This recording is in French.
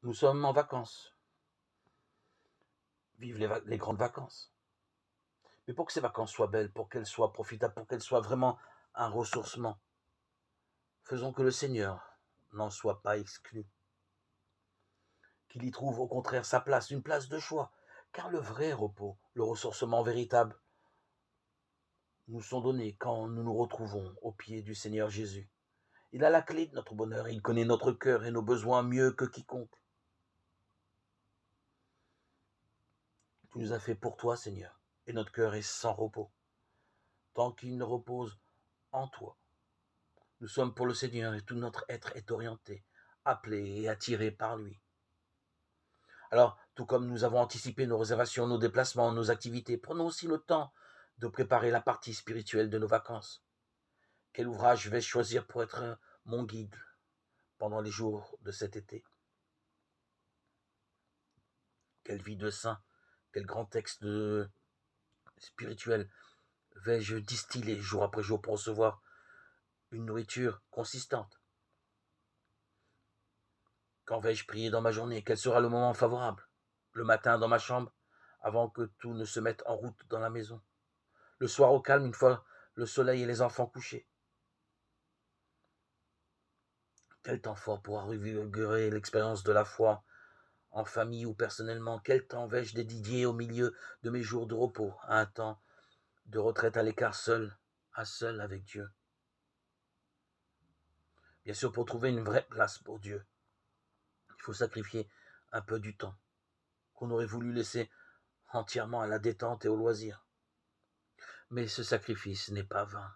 Nous sommes en vacances. Vive les grandes vacances. Mais pour que ces vacances soient belles, pour qu'elles soient profitables, pour qu'elles soient vraiment un ressourcement, faisons que le Seigneur n'en soit pas exclu, qu'il y trouve au contraire sa place, une place de choix, car le vrai repos, le ressourcement véritable, nous sont donnés quand nous nous retrouvons au pied du Seigneur Jésus. Il a la clé de notre bonheur, il connaît notre cœur et nos besoins mieux que quiconque. Tu nous as fait pour toi, Seigneur, et notre cœur est sans repos, tant qu'il ne repose en toi. Nous sommes pour le Seigneur et tout notre être est orienté, appelé et attiré par lui. Alors, tout comme nous avons anticipé nos réservations, nos déplacements, nos activités, prenons aussi le temps de préparer la partie spirituelle de nos vacances. Quel ouvrage vais-je choisir pour être mon guide pendant les jours de cet été? Quelle vie de saint, quel grand texte spirituel vais-je distiller jour après jour pour recevoir une nourriture consistante? Quand vais-je prier dans ma journée? Quel sera le moment favorable? Le matin dans ma chambre, avant que tout ne se mette en route dans la maison. Le soir au calme, une fois le soleil et les enfants couchés. Quel temps fort pour revigérer l'expérience de la foi, en famille ou personnellement? Quel temps vais-je dédier au milieu de mes jours de repos, à un temps de retraite à l'écart seul, à seul avec Dieu? Bien sûr, pour trouver une vraie place pour Dieu, il faut sacrifier un peu du temps qu'on aurait voulu laisser entièrement à la détente et au loisir. Mais ce sacrifice n'est pas vain.